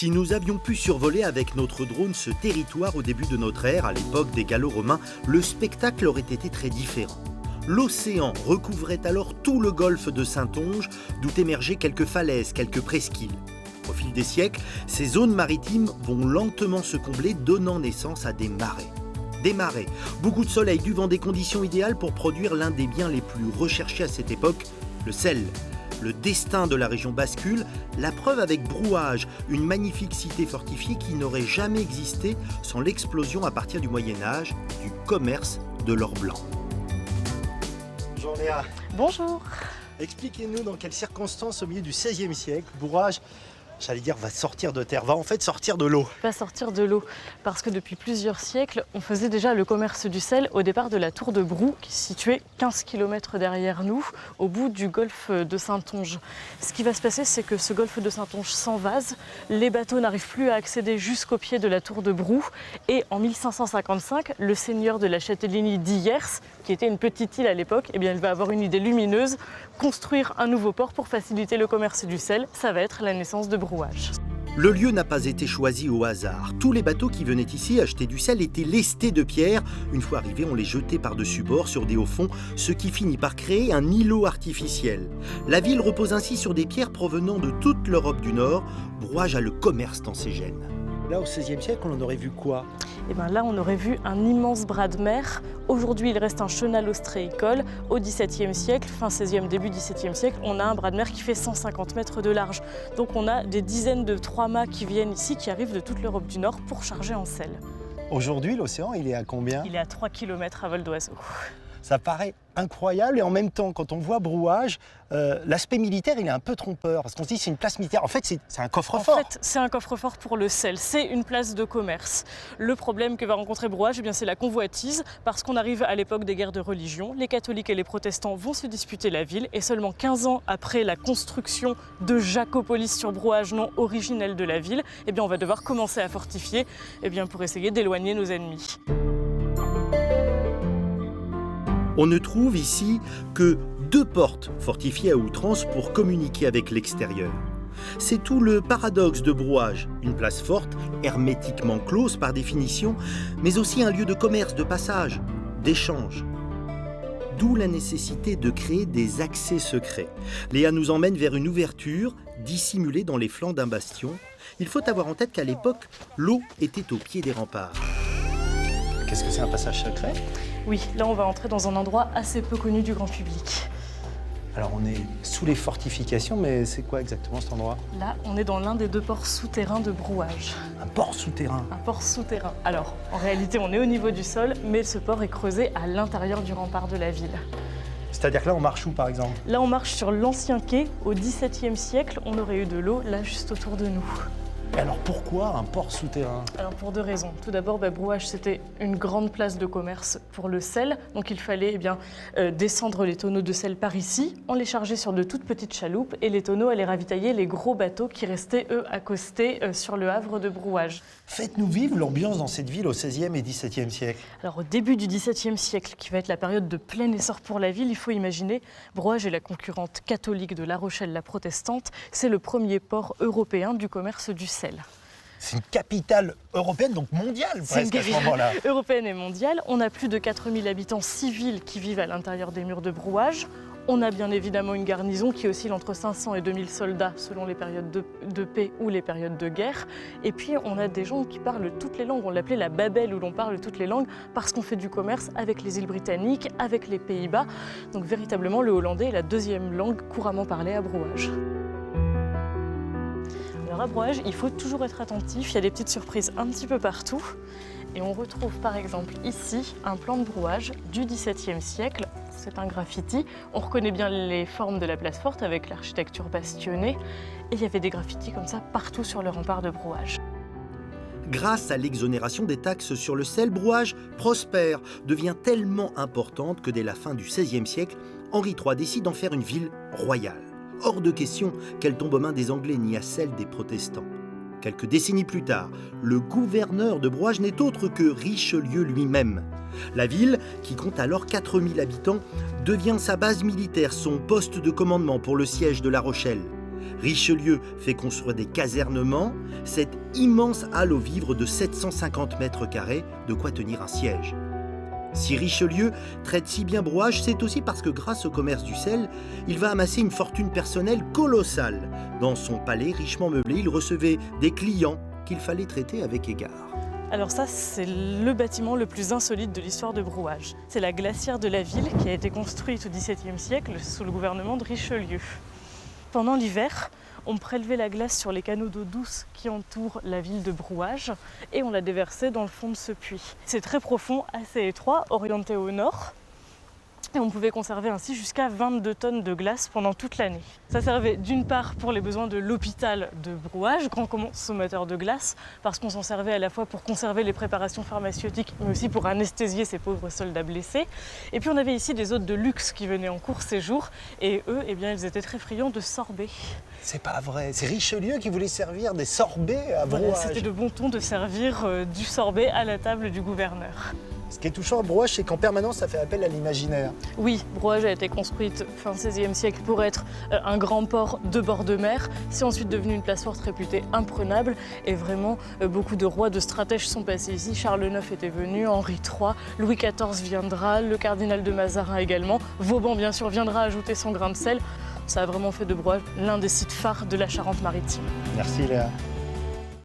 Si nous avions pu survoler avec notre drone ce territoire au début de notre ère, à l'époque des Gallo-Romains, le spectacle aurait été très différent. L'océan recouvrait alors tout le golfe de Saintonge, d'où émergeaient quelques falaises, quelques presqu'îles. Au fil des siècles, ces zones maritimes vont lentement se combler, donnant naissance à des marais. Des marais, beaucoup de soleil, du vent, des conditions idéales pour produire l'un des biens les plus recherchés à cette époque, le sel. Le destin de la région bascule, la preuve avec Brouage, une magnifique cité fortifiée qui n'aurait jamais existé sans l'explosion à partir du Moyen-Âge du commerce de l'or blanc. Bonjour Léa. Bonjour. Expliquez-nous dans quelles circonstances au milieu du XVIe siècle, Brouage, j'allais dire, va sortir de terre, va en fait sortir de l'eau. Va sortir de l'eau, parce que depuis plusieurs siècles, on faisait déjà le commerce du sel au départ de la tour de Brou, qui est située 15 km derrière nous, au bout du golfe de Saintonge. Ce qui va se passer, c'est que ce golfe de Saintonge s'envase, les bateaux n'arrivent plus à accéder jusqu'au pied de la tour de Brou, et en 1555, le seigneur de la châtellenie d'Hyers, qui était une petite île à l'époque, eh bien, il va avoir une idée lumineuse, construire un nouveau port pour faciliter le commerce du sel. Ça va être la naissance de Brouage. Le lieu n'a pas été choisi au hasard. Tous les bateaux qui venaient ici acheter du sel étaient lestés de pierres. Une fois arrivés, on les jetait par-dessus bord sur des hauts fonds, ce qui finit par créer un îlot artificiel. La ville repose ainsi sur des pierres provenant de toute l'Europe du Nord. Brouage a le commerce dans ses gènes. Là, au XVIe siècle, on en aurait vu quoi ? Et bien là, on aurait vu un immense bras de mer. Aujourd'hui, il reste un chenal ostréicole. Au XVIIe siècle, fin XVIe, début XVIIe siècle, on a un bras de mer qui fait 150 mètres de large. Donc on a des dizaines de 3-mâts qui viennent ici, qui arrivent de toute l'Europe du Nord pour charger en sel. Aujourd'hui, l'océan, il est à combien ? Il est à 3 km à vol d'oiseau. Ça paraît incroyable et en même temps, quand on voit Brouage, l'aspect militaire, il est un peu trompeur parce qu'on se dit c'est une place militaire. En fait, c'est un coffre-fort. En fait, c'est un coffre-fort pour le sel. C'est une place de commerce. Le problème que va rencontrer Brouage, eh bien, c'est la convoitise parce qu'on arrive à l'époque des guerres de religion. Les catholiques et les protestants vont se disputer la ville et seulement 15 ans après la construction de Jacopolis sur Brouage, nom originel de la ville, eh bien, on va devoir commencer à fortifier eh bien, pour essayer d'éloigner nos ennemis. On ne trouve ici que 2 portes fortifiées à outrance pour communiquer avec l'extérieur. C'est tout le paradoxe de Brouage, une place forte, hermétiquement close par définition, mais aussi un lieu de commerce, de passage, d'échange. D'où la nécessité de créer des accès secrets. Léa nous emmène vers une ouverture dissimulée dans les flancs d'un bastion. Il faut avoir en tête qu'à l'époque, l'eau était au pied des remparts. Qu'est-ce que c'est un passage secret ? Oui, là on va entrer dans un endroit assez peu connu du grand public. Alors on est sous les fortifications, mais c'est quoi exactement cet endroit ? Là, on est dans l'un des 2 ports souterrains de Brouage. Un port souterrain ? Un port souterrain. Alors, en réalité, on est au niveau du sol, mais ce port est creusé à l'intérieur du rempart de la ville. C'est-à-dire que là, on marche où, par exemple ? Là, on marche sur l'ancien quai. Au XVIIe siècle, on aurait eu de l'eau, là, juste autour de nous. Et alors pourquoi un port souterrain ? Alors pour 2 raisons. Tout d'abord, Brouage, c'était une grande place de commerce pour le sel. Donc il fallait descendre les tonneaux de sel par ici. On les chargeait sur de toutes petites chaloupes et les tonneaux allaient ravitailler les gros bateaux qui restaient, eux, accostés sur le havre de Brouage. Faites-nous vivre l'ambiance dans cette ville au XVIe et XVIIe siècle. Alors au début du XVIIe siècle, qui va être la période de plein essor pour la ville, il faut imaginer, Brouage est la concurrente catholique de La Rochelle, la protestante. C'est le premier port européen du commerce du sel. C'est une capitale européenne, donc mondiale presque à ce moment-là. Européenne et mondiale. On a plus de 4000 habitants civils qui vivent à l'intérieur des murs de Brouage. On a bien évidemment une garnison qui oscille entre 500 et 2000 soldats selon les périodes de paix ou les périodes de guerre. Et puis on a des gens qui parlent toutes les langues. On l'appelait la Babel où l'on parle toutes les langues parce qu'on fait du commerce avec les îles britanniques, avec les Pays-Bas. Donc véritablement le hollandais est la 2e langue couramment parlée à Brouage. Alors à Brouage, il faut toujours être attentif, il y a des petites surprises un petit peu partout. Et on retrouve par exemple ici un plan de Brouage du XVIIe siècle. C'est un graffiti. On reconnaît bien les formes de la place forte avec l'architecture bastionnée. Et il y avait des graffitis comme ça partout sur le rempart de Brouage. Grâce à l'exonération des taxes sur le sel, Brouage prospère, devient tellement importante que dès la fin du XVIe siècle, Henri III décide d'en faire une ville royale. Hors de question qu'elle tombe aux mains des Anglais ni à celles des protestants. Quelques décennies plus tard, le gouverneur de Brouage n'est autre que Richelieu lui-même. La ville, qui compte alors 4000 habitants, devient sa base militaire, son poste de commandement pour le siège de La Rochelle. Richelieu fait construire des casernements, cette immense halle aux vivres de 750 mètres carrés, de quoi tenir un siège. Si Richelieu traite si bien Brouage, c'est aussi parce que grâce au commerce du sel, il va amasser une fortune personnelle colossale. Dans son palais richement meublé, il recevait des clients qu'il fallait traiter avec égard. Alors ça, c'est le bâtiment le plus insolite de l'histoire de Brouage. C'est la glacière de la ville qui a été construite au XVIIe siècle sous le gouvernement de Richelieu. Pendant l'hiver, on prélevait la glace sur les canaux d'eau douce qui entourent la ville de Brouage et on la déversait dans le fond de ce puits. C'est très profond, assez étroit, orienté au nord. Et on pouvait conserver ainsi jusqu'à 22 tonnes de glace pendant toute l'année. Ça servait d'une part pour les besoins de l'hôpital de Brouage, grand consommateur de glace, parce qu'on s'en servait à la fois pour conserver les préparations pharmaceutiques, mais aussi pour anesthésier ces pauvres soldats blessés. Et puis on avait ici des hôtes de luxe qui venaient en court séjour, et eux, eh bien, ils étaient très friands de sorbet. C'est pas vrai, c'est Richelieu qui voulait servir des sorbets à Brouage. Voilà, c'était de bon ton de servir du sorbet à la table du gouverneur. Ce qui est touchant à Brouage, c'est qu'en permanence, ça fait appel à l'imaginaire. Oui, Brouage a été construite fin XVIe siècle pour être un grand port de bord de mer. C'est ensuite devenu une place forte réputée imprenable. Et vraiment, beaucoup de rois, de stratèges sont passés ici. Charles IX était venu, Henri III, Louis XIV viendra, le cardinal de Mazarin également. Vauban, bien sûr, viendra ajouter son grain de sel. Ça a vraiment fait de Brouage l'un des sites phares de la Charente-Maritime. Merci Léa.